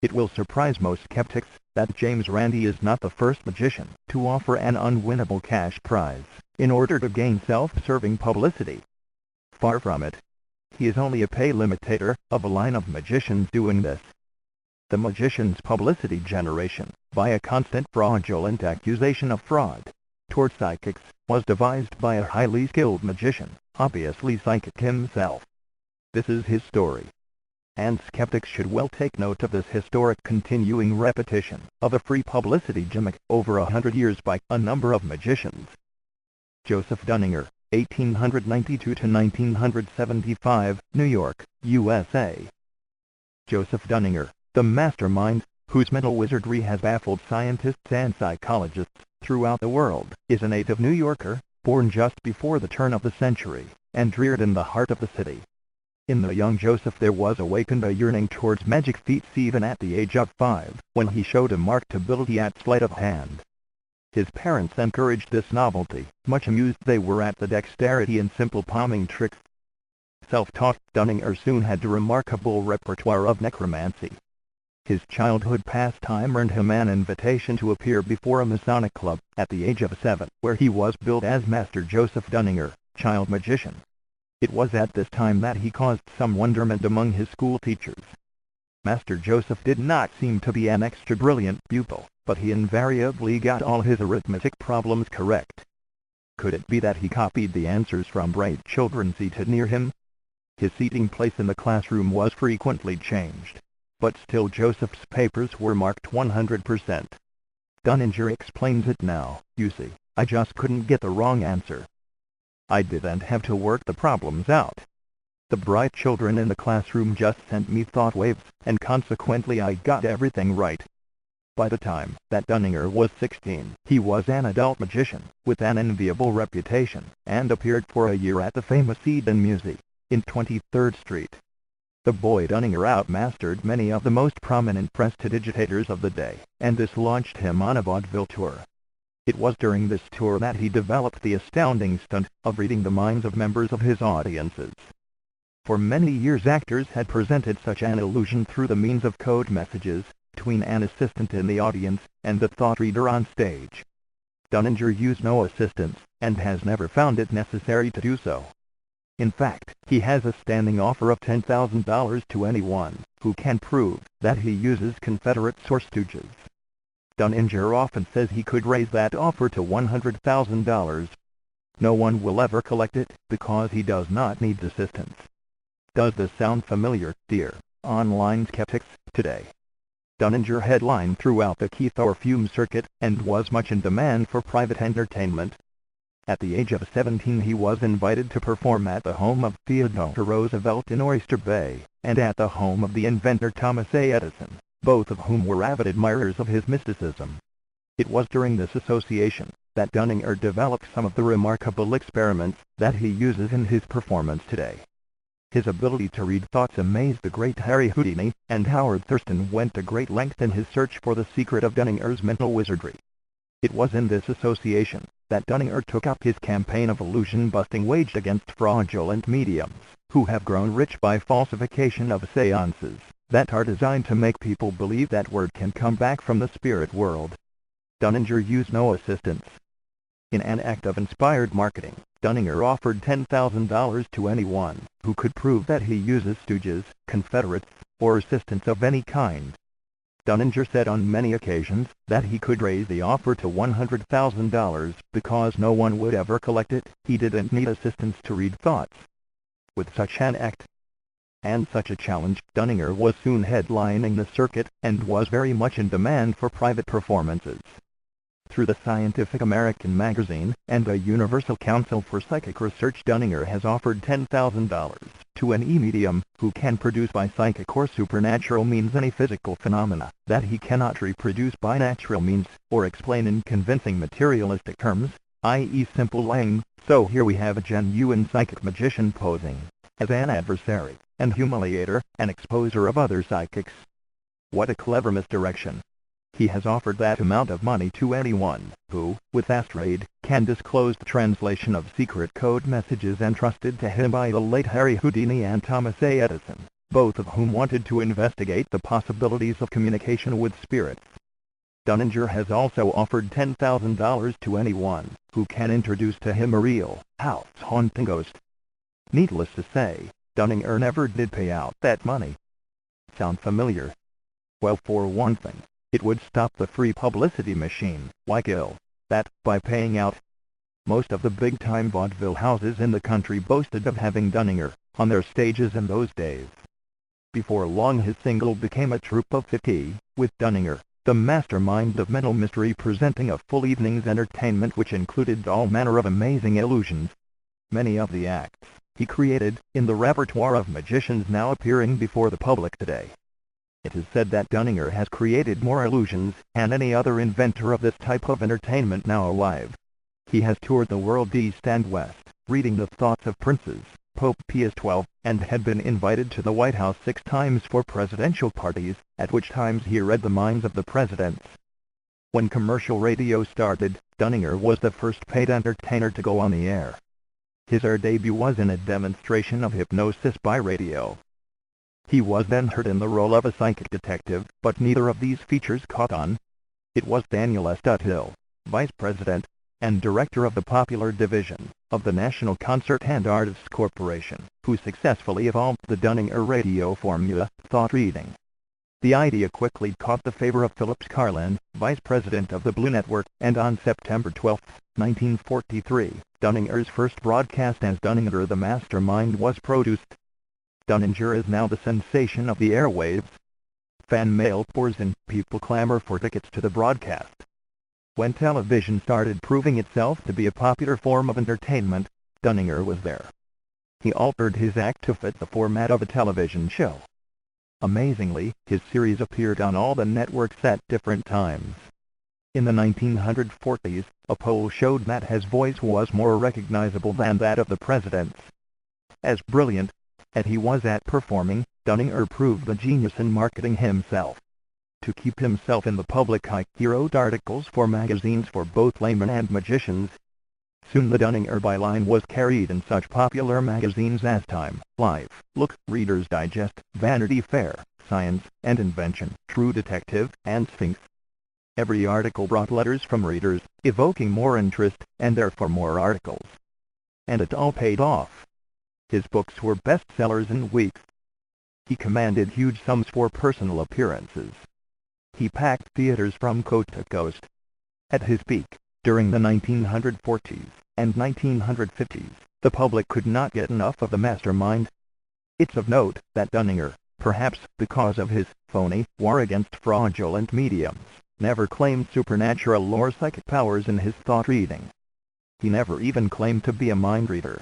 It will surprise most skeptics that James Randi is not the first magician to offer an unwinnable cash prize in order to gain self-serving publicity. Far from it. He is only a pale imitator of a line of magicians doing this. The magician's publicity generation, by a constant fraudulent accusation of fraud toward psychics, was devised by a highly skilled magician, obviously psychic himself. This is his story. And skeptics should well take note of this historic continuing repetition of a free publicity gimmick over 100 years by a number of magicians. Joseph Dunninger, 1892 to 1975, New York, USA. Joseph Dunninger, the mastermind, whose mental wizardry has baffled scientists and psychologists throughout the world, is a native New Yorker, born just before the turn of the century, and reared in the heart of the city. In the young Joseph there was awakened a yearning towards magic feats even at the age of 5, when he showed a marked ability at sleight of hand. His parents encouraged this novelty, much amused they were at the dexterity in simple palming tricks. Self-taught, Dunninger soon had a remarkable repertoire of necromancy. His childhood pastime earned him an invitation to appear before a Masonic club at the age of 7, where he was billed as Master Joseph Dunninger, child magician. It was at this time that he caused some wonderment among his school teachers. Master Joseph did not seem to be an extra-brilliant pupil, but he invariably got all his arithmetic problems correct. Could it be that he copied the answers from bright children seated near him? His seating place in the classroom was frequently changed, but still Joseph's papers were marked 100%. Dunninger explains it now. You see, I just couldn't get the wrong answer. I didn't have to work the problems out. The bright children in the classroom just sent me thought waves, and consequently I got everything right. By the time that Dunninger was 16, he was an adult magician, with an enviable reputation, and appeared for a year at the famous Eden Museum, in 23rd Street. The boy Dunninger outmastered many of the most prominent prestidigitators of the day, and this launched him on a vaudeville tour. It was during this tour that he developed the astounding stunt of reading the minds of members of his audiences. For many years actors had presented such an illusion through the means of code messages between an assistant in the audience and the thought reader on stage. Dunninger used no assistance, and has never found it necessary to do so. In fact, he has a standing offer of $10,000 to anyone who can prove that he uses Confederates or stooges. Dunninger often says he could raise that offer to $100,000. No one will ever collect it, because he does not need assistance. Does this sound familiar, dear online skeptics, today? Dunninger headlined throughout the Keith Orpheum circuit, and was much in demand for private entertainment. At the age of 17 he was invited to perform at the home of Theodore Roosevelt in Oyster Bay, and at the home of the inventor Thomas A. Edison, both of whom were avid admirers of his mysticism. It was during this association that Dunninger developed some of the remarkable experiments that he uses in his performance today. His ability to read thoughts amazed the great Harry Houdini, and Howard Thurston went to great length in his search for the secret of Dunninger's mental wizardry. It was in this association that Dunninger took up his campaign of illusion-busting waged against fraudulent mediums, who have grown rich by falsification of seances that are designed to make people believe that word can come back from the spirit world. Dunninger used no assistance. In an act of inspired marketing, Dunninger offered $10,000 to anyone who could prove that he uses stooges, Confederates, or assistants of any kind. Dunninger said on many occasions that he could raise the offer to $100,000 because no one would ever collect it. He didn't need assistance to read thoughts. With such an act and such a challenge, Dunninger was soon headlining the circuit, and was very much in demand for private performances. Through the Scientific American magazine and the Universal Council for Psychic Research, Dunninger has offered $10,000 to any medium who can produce by psychic or supernatural means any physical phenomena that he cannot reproduce by natural means, or explain in convincing materialistic terms, i.e. simple language. So here we have a genuine psychic magician posing as an adversary and humiliator, an exposer of other psychics. What a clever misdirection! He has offered that amount of money to anyone who, with Astrade, can disclose the translation of secret code messages entrusted to him by the late Harry Houdini and Thomas A. Edison. both of whom wanted to investigate the possibilities of communication with spirits. Dunninger has also offered $10,000 to anyone who can introduce to him a real, house-haunting ghost. Needless to say, Dunninger never did pay out that money. Sound familiar? Well, for one thing, it would stop the free publicity machine, like that, by paying out. Most of the big-time vaudeville houses in the country boasted of having Dunninger on their stages in those days. Before long his single became a troupe of 50, with Dunninger, the mastermind of mental mystery, presenting a full evening's entertainment which included all manner of amazing illusions. Many of the acts he created in the repertoire of magicians now appearing before the public today. It is said that Dunninger has created more illusions than any other inventor of this type of entertainment now alive. He has toured the world east and west, reading the thoughts of princes, Pope Pius XII, and had been invited to the White House 6 times for presidential parties, at which times he read the minds of the presidents. When commercial radio started, Dunninger was the first paid entertainer to go on the air. His air debut was in a demonstration of hypnosis by radio. He was then heard in the role of a psychic detective, but neither of these features caught on. It was Daniel S. Hill, vice president and director of the popular division of the National Concert and Artists Corporation, who successfully evolved the Dunninger radio formula, thought reading. The idea quickly caught the favor of Phillips Carlin, vice president of the Blue Network, and on September 12, 1943, Dunninger's first broadcast as Dunninger the Mastermind was produced. Dunninger is now the sensation of the airwaves. Fan mail pours in, people clamor for tickets to the broadcast. When television started proving itself to be a popular form of entertainment, Dunninger was there. He altered his act to fit the format of a television show. Amazingly, his series appeared on all the networks at different times. In the 1940s, a poll showed that his voice was more recognizable than that of the president's. As brilliant as he was at performing, Dunninger proved the genius in marketing himself. To keep himself in the public eye, he wrote articles for magazines for both laymen and magicians. Soon the Dunninger byline was carried in such popular magazines as Time, Life, Look, Reader's Digest, Vanity Fair, Science and Invention, True Detective, and Sphinx. Every article brought letters from readers, evoking more interest, and therefore more articles. And it all paid off. His books were bestsellers in weeks. He commanded huge sums for personal appearances. He packed theaters from coast to coast. At his peak, during the 1940s and 1950s, the public could not get enough of the mastermind. It's of note that Dunninger, perhaps because of his phony war against fraudulent mediums, never claimed supernatural or psychic powers in his thought reading. He never even claimed to be a mind reader.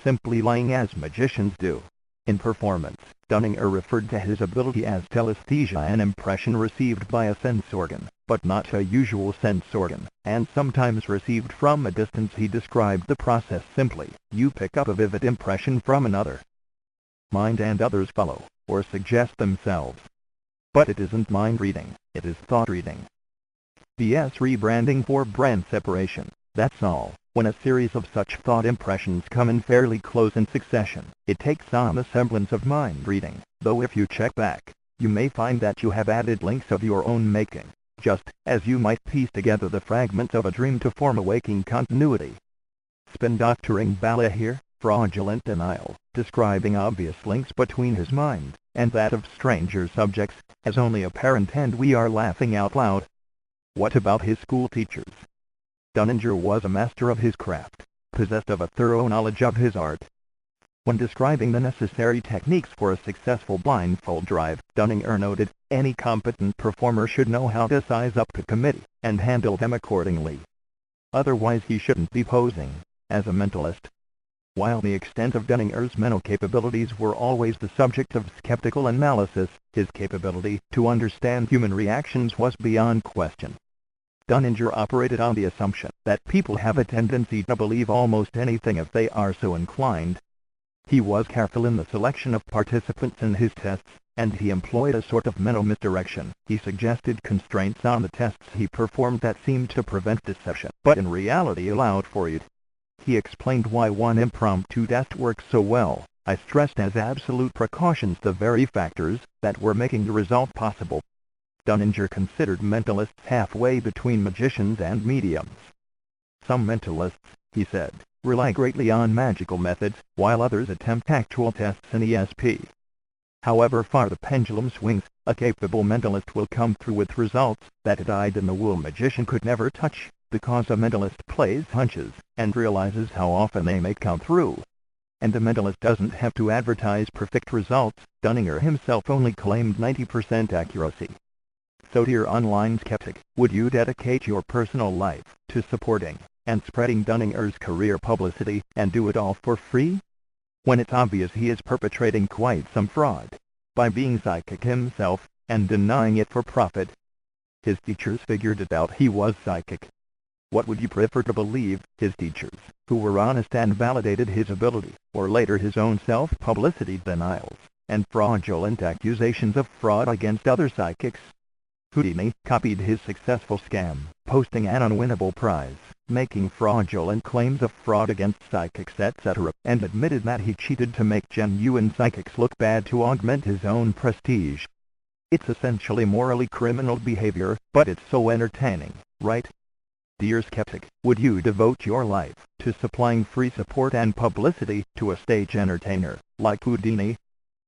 Simply lying as magicians do. In performance, Dunninger referred to his ability as telesthesia, an impression received by a sense organ, but not a usual sense organ, and sometimes received from a distance. He described the process simply: you pick up a vivid impression from another mind and others follow, or suggest themselves. But it isn't mind reading, it is thought reading. BS rebranding for brand separation, that's all. When a series of such thought impressions come in fairly close in succession, it takes on the semblance of mind reading, though if you check back, you may find that you have added links of your own making, just as you might piece together the fragments of a dream to form a waking continuity. Spin doctoring Bala here, fraudulent denial, describing obvious links between his mind and that of stranger subjects, as only apparent, and we are laughing out loud. What about his school teachers? Dunninger was a master of his craft, possessed of a thorough knowledge of his art. When describing the necessary techniques for a successful blindfold drive, Dunninger noted, any competent performer should know how to size up a committee and handle them accordingly. Otherwise he shouldn't be posing as a mentalist. While the extent of Dunninger's mental capabilities were always the subject of skeptical analysis, his capability to understand human reactions was beyond question. Dunninger operated on the assumption that people have a tendency to believe almost anything if they are so inclined. He was careful in the selection of participants in his tests, and he employed a sort of mental misdirection. He suggested constraints on the tests he performed that seemed to prevent deception, but in reality allowed for it. He explained why one impromptu test works so well, I stressed as absolute precautions the very factors that were making the result possible. Dunninger considered mentalists halfway between magicians and mediums. Some mentalists, he said, rely greatly on magical methods, while others attempt actual tests in ESP. However far the pendulum swings, a capable mentalist will come through with results that a dyed-in-the-wool magician could never touch, because a mentalist plays hunches and realizes how often they may come through. And the mentalist doesn't have to advertise perfect results. Dunninger himself only claimed 90% accuracy. So dear online skeptic, would you dedicate your personal life to supporting and spreading Dunninger's career publicity, and do it all for free? When it's obvious he is perpetrating quite some fraud by being psychic himself and denying it for profit. His teachers figured it out he was psychic. What would you prefer to believe, his teachers, who were honest and validated his ability, or later his own self-publicity denials and fraudulent accusations of fraud against other psychics? Houdini copied his successful scam, posting an unwinnable prize, making fraudulent claims of fraud against psychics, etc., and admitted that he cheated to make genuine psychics look bad to augment his own prestige. It's essentially morally criminal behavior, but it's so entertaining, right? Dear skeptic, would you devote your life to supplying free support and publicity to a stage entertainer like Houdini?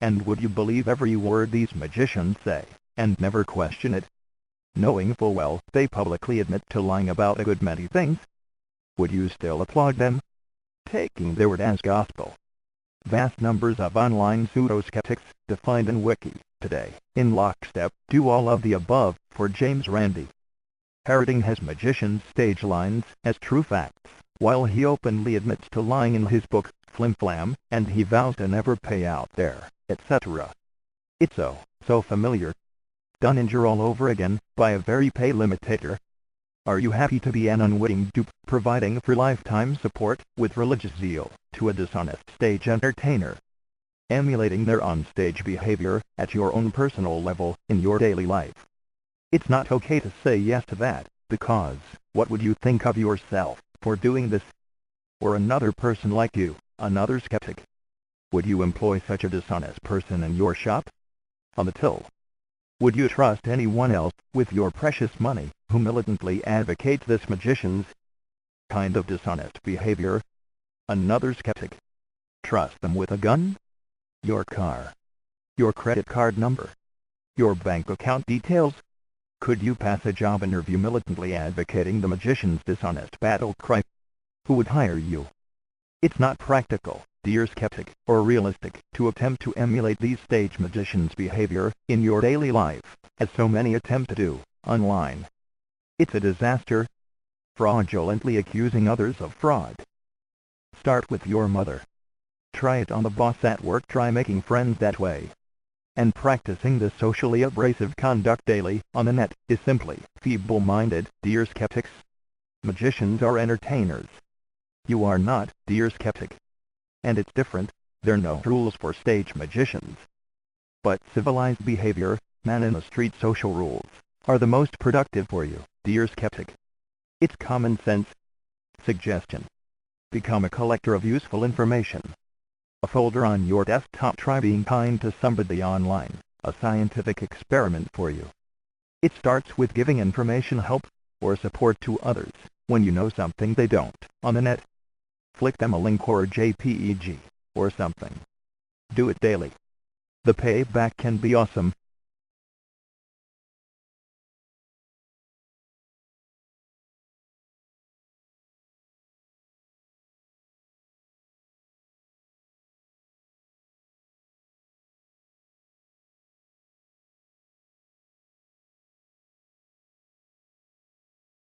And would you believe every word these magicians say, and never question it, knowing full well they publicly admit to lying about a good many things? Would you still applaud them, taking their word as gospel? Vast numbers of online pseudoskeptics, defined in Wiki, today, in lockstep, do all of the above, for James Randi. Parroting his magician's stage lines as true facts, while he openly admits to lying in his book, Flim Flam, and he vows to never pay out there, etc. It's so familiar. Dunninger all over again, by a very pale imitator. Are you happy to be an unwitting dupe, providing for lifetime support, with religious zeal, to a dishonest stage entertainer? Emulating their onstage behavior, at your own personal level, in your daily life. It's not okay to say yes to that, because, what would you think of yourself, for doing this? Or another person like you, another skeptic? Would you employ such a dishonest person in your shop? On the till? Would you trust anyone else, with your precious money, who militantly advocates this magician's kind of dishonest behavior? Another skeptic. Trust them with a gun? Your car? Your credit card number? Your bank account details? Could you pass a job interview militantly advocating the magician's dishonest battle cry? Who would hire you? It's not practical, dear skeptic, or realistic, to attempt to emulate these stage magicians' behavior in your daily life, as so many attempt to do, online. It's a disaster. Fraudulently accusing others of fraud. Start with your mother. Try it on the boss at work. Try making friends that way. And practicing this socially abrasive conduct daily on the net is simply feeble-minded, dear skeptics. Magicians are entertainers. You are not, dear skeptic. And it's different. There are no rules for stage magicians. But civilized behavior, man-in-the-street social rules, are the most productive for you, dear skeptic. It's common sense. Suggestion. Become a collector of useful information. A folder on your desktop. Try being kind to somebody online, a scientific experiment for you. It starts with giving information, help, or support to others, when you know something they don't, on the net. Flick them a link or a JPEG, or something. Do it daily. The payback can be awesome.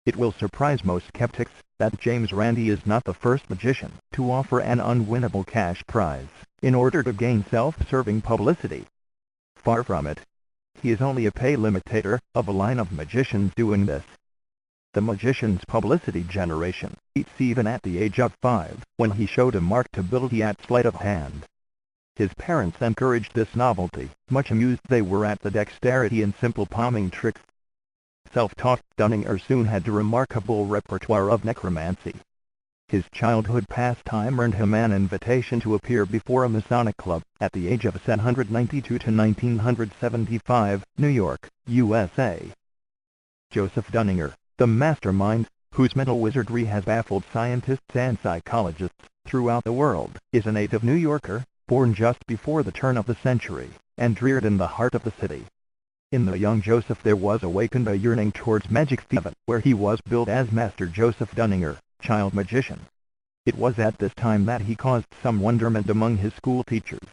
It will surprise most skeptics that James Randi is not the first magician to offer an unwinnable cash prize in order to gain self-serving publicity. Far from it. He is only a pale imitator of a line of magicians doing this. The magician's publicity generation peaks even at the age of 5, when he showed a marked ability at sleight of hand. His parents encouraged this novelty, much amused they were at the dexterity and simple palming tricks. Self-taught, Dunninger soon had a remarkable repertoire of necromancy. His childhood pastime earned him an invitation to appear before a Masonic club at the age of 792 to 1975, New York, USA. Joseph Dunninger, the mastermind, whose mental wizardry has baffled scientists and psychologists throughout the world, is a native New Yorker, born just before the turn of the century, and reared in the heart of the city. In the young Joseph there was awakened a yearning towards magic theater, where he was billed as Master Joseph Dunninger, child magician. It was at this time that he caused some wonderment among his school teachers.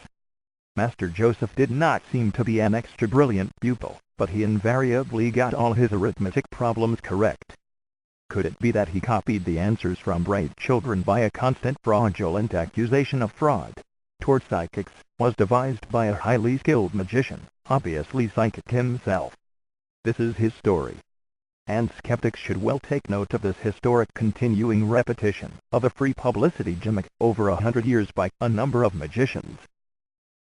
Master Joseph did not seem to be an extra brilliant pupil, but he invariably got all his arithmetic problems correct. Could it be that he copied the answers from bright children by a constant fraudulent accusation of fraud toward psychics, was devised by a highly skilled magician, obviously psychic himself? This is his story, and skeptics should well take note of this historic continuing repetition of a free publicity gimmick over 100 years by a number of magicians.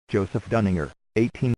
Joseph Dunninger, 18